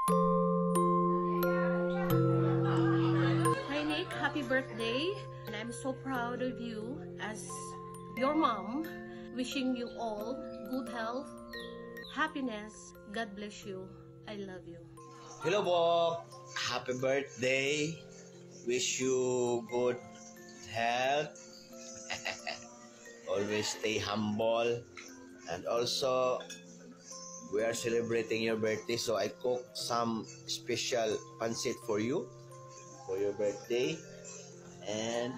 Hi Nick, happy birthday. And I'm so proud of you as your mom. Wishing you all good health, happiness. God bless you. I love you. Hello po. Happy birthday. Wish you good health. Always stay humble. And also, we are celebrating your birthday, so I cook some special pancit for you for your birthday. And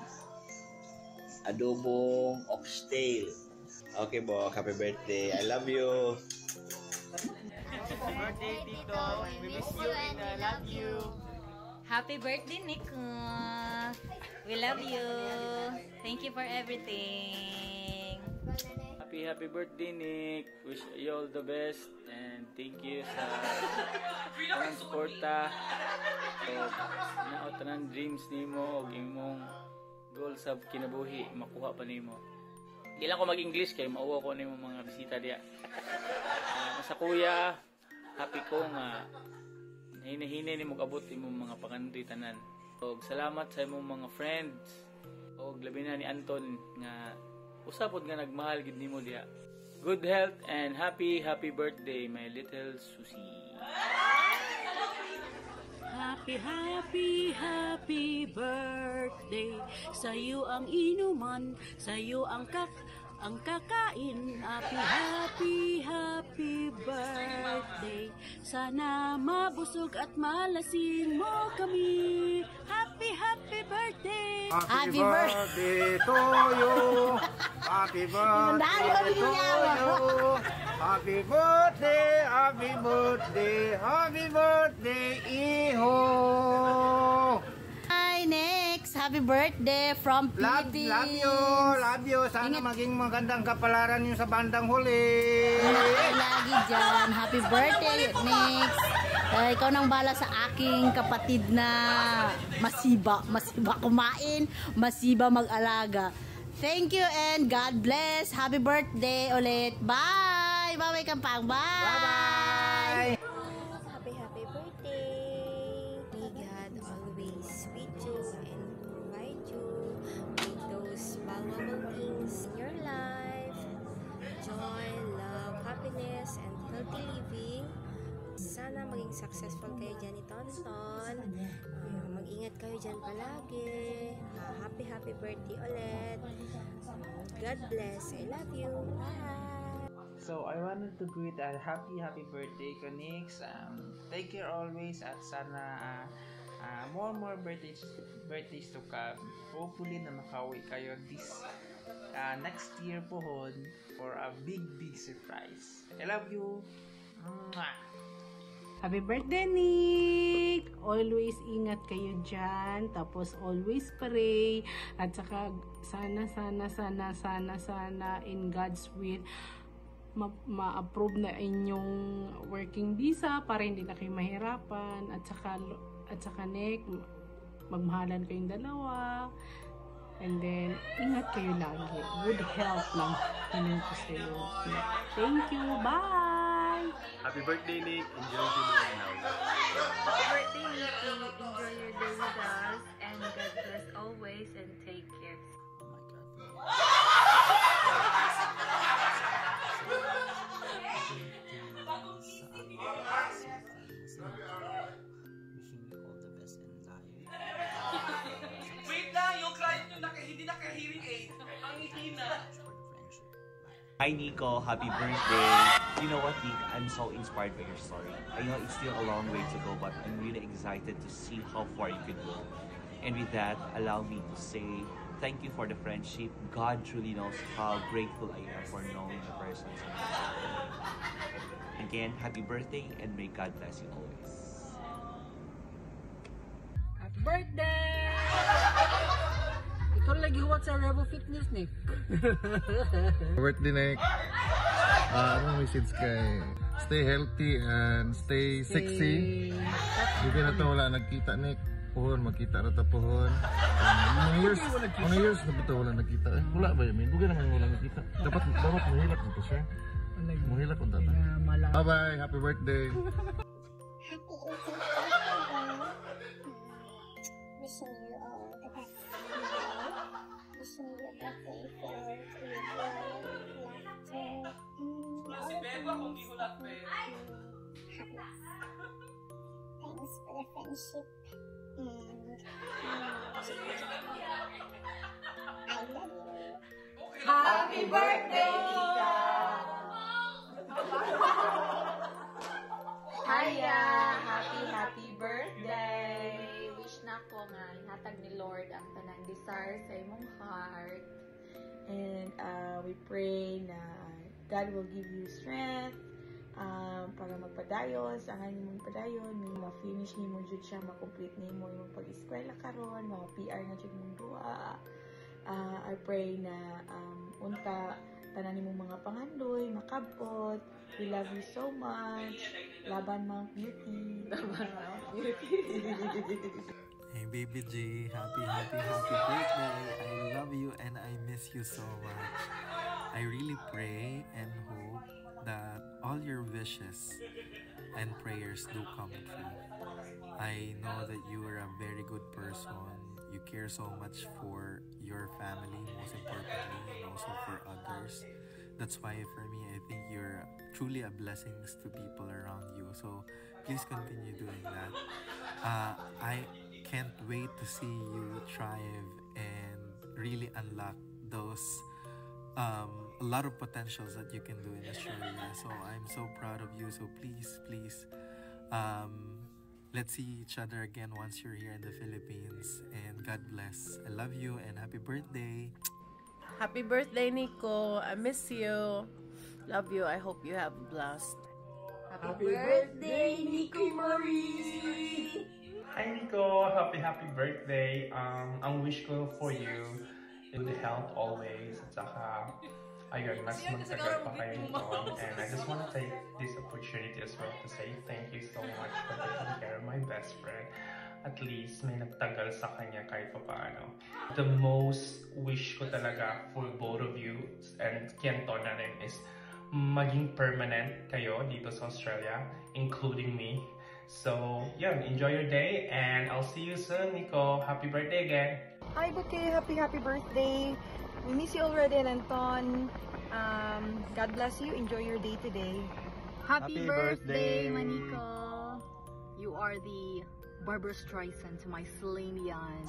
adobong oxtail. Okay po, happy birthday. I love you. Happy birthday, Tito. We miss you and I love you. Happy birthday, Nico. We love you. Thank you for everything. Happy birthday, Nick. Wish you all the best and thank you sa tanang suporta. Naotanan dreams nimo og imong goal sa kinabuhi makuha pa nimo. Di lang ko mag-English kay mauwa ko nimo mga bisita diya. Sa kuya, happy ko nga hinahinay nimo abot imong mga pangandoy tanan. Og salamat sa imong mga friends. Og labi na ni Anton nga usapod nga nagmahal gid nimo diha. Good health and happy birthday my little Susie. Happy birthday. Sa'yo ang inuman, sa'yo ang kakain. Happy birthday. Sana mabusog at malasing mo kami. Happy birthday. Happy birthday to you. Happy birthday to you. Happy birthday, iho. Hi, next. Happy birthday from Philippines. Love you. Sana maging magandang kapalaran yung sa bandang huli. Lagi dyan. Happy birthday, next. Ikaw nang bala sa aking kapatid na masiba kumain, masiba mag-alaga. Thank you and God bless. Happy birthday ulit. Bye! Bye-bye Kampang. Bye! Happy birthday. May God always with you and provide you with those valuable things in your life. Joy, love, happiness, and healthy living. Sana maging successful kayo dyan ni Tonton. Mag-ingat kayo dyan palagi. Happy birthday ulit. God bless. I love you. Bye! So I wanted to greet a happy birthday Konix. Take care always at sana more birthdays to come. Hopefully na makauwi kayo this next year pohon for a big surprise. I love you. Mwah! Happy birthday, Nick! Always ingat kayo dyan. Tapos always pray. At saka sana in God's will ma-approve na inyong working visa para hindi na kayo mahirapan. At saka Nick, magmahalan kayong dalawa. And then, ingat kayo lagi. Good health lang. Hiling ko sa iyo. Thank you. Bye! Happy birthday, Nick. Enjoy the day now. Happy birthday, Nicky. Enjoy your day with us. And God bless always and take care. Wishing you all the best in life. Wait lang, yung client nyo hindi naka-hearing aid. Ang hihina. Hi Nico, happy birthday. You know what, Nick? I'm so inspired by your story. I know it's still a long way to go, but I'm really excited to see how far you could go. And with that, allow me to say thank you for the friendship. God truly knows how grateful I am for knowing the person. Again, happy birthday and may God bless you always. Happy birthday! Ikaw lagi huwag sa Revo Fitness, Nick. Birthday, Nick. Anong message kay? Stay healthy and stay sexy. Hindi na ito wala nagkita, Nick. Puhon, magkita na ito puhon. Mga years na ito wala nagkita. Wala ba yun? Bugi naman wala nagkita. Dapat mahilak nito siya. Mahilak kung tata. Bye-bye. Happy birthday. Happy friendship, and I love you. Happy birthday, Nika! Hiya! Happy birthday! Wish na ko nga ihatag ni Lord ang tanang desire sa imong heart. And we pray na God will give you strength para magpadayon sa imong padayon, may ma-finish nimo jud siya, ma-complete nimo imong pag-eskwela karon, ma-PR na jud mong duha. I pray na unta tanan nimong mga pangandoy makabot. We love you so much. Laban Mount Beauty. Laban Mount Beauty. Hey Baby J, happy birthday. I love you and I miss you so much. I really pray and hope that all your wishes and prayers do come true. I know that you are a very good person. You care so much for your family, most importantly, and also for others. That's why for me, I think you're truly a blessing to people around you. So please continue doing that. I can't wait to see you thrive and really unlock those a lot of potentials that you can do in Australia. So I'm so proud of you. So please, let's see each other again once you're here in the Philippines. And God bless. I love you and happy birthday. Happy birthday, Nico. I miss you. Love you. I hope you have a blast. Happy birthday, Nico Marie! Hi, Nico. Happy birthday. Ang wish ko for you, good health always. At saka, ayun, mas magtagal pa kayo nito. And I just want to take this opportunity as well to say thank you so much for taking care of my best friend. At least may nagtagal sa kanya kahit pa paano. The most wish ko talaga for both of you and Kiento na rin is maging permanent kayo dito sa Australia, including me. So, yun, enjoy your day and I'll see you soon, Nico. Happy birthday again. Hi, Bouquet. Happy birthday. We miss you already, Anton. God bless you. Enjoy your day today. Happy birthday, Maniko. You are the Barbara Streisand to my Celine Dion.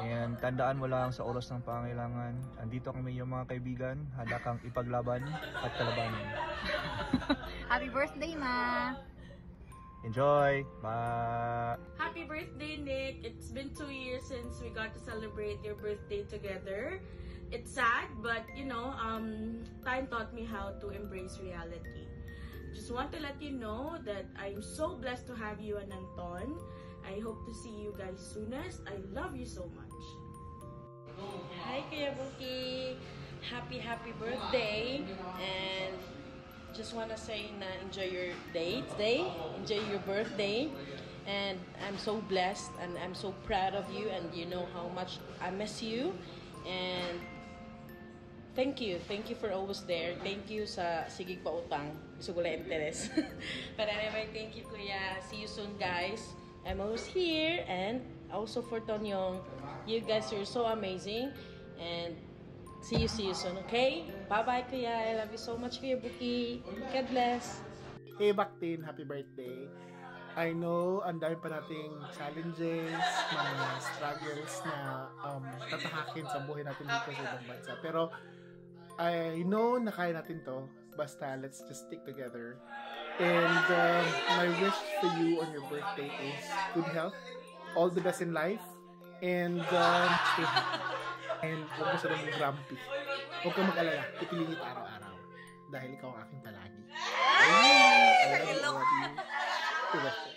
And tandaan mo lang sa oras ng pangailangan, andito kami yung mga kaibigan, handa kang ipaglaban at kalabanin. Happy birthday, Ma! Enjoy! Bye! Happy birthday, Nick! It's been 2 years since we got to celebrate your birthday together. It's sad, but you know, time taught me how to embrace reality. Just want to let you know that I'm so blessed to have you and Anton. I hope to see you guys soonest. I love you so much. Hi, Kuya Buki. Happy birthday. And just want to say na enjoy your day today. Enjoy your birthday. And I'm so blessed and I'm so proud of you. And you know how much I miss you. And thank you for always there. Thank you sa sigig pa utang. Gusto ko lang interest. But anyway, thank you, Kuya. See you soon, guys. I'm always here. And also for Tonyong, you guys are so amazing. And see you soon, okay? Bye-bye, Kuya. I love you so much, Kuya Buki. God bless. Hey, Baktin. Happy birthday. I know, ang dami pa nating challenges, mga struggles na tatahakin sa buhay natin dito sa ibang bansa. Pero, I know na kaya natin to. Basta, let's just stick together. And my wish for you on your birthday is good health, all the best in life, and stay happy. And huwag mo sa nang grumpy. Huwag kang mag-alala. Ipilingit araw-araw. Dahil ikaw ang aking palagi. I love you.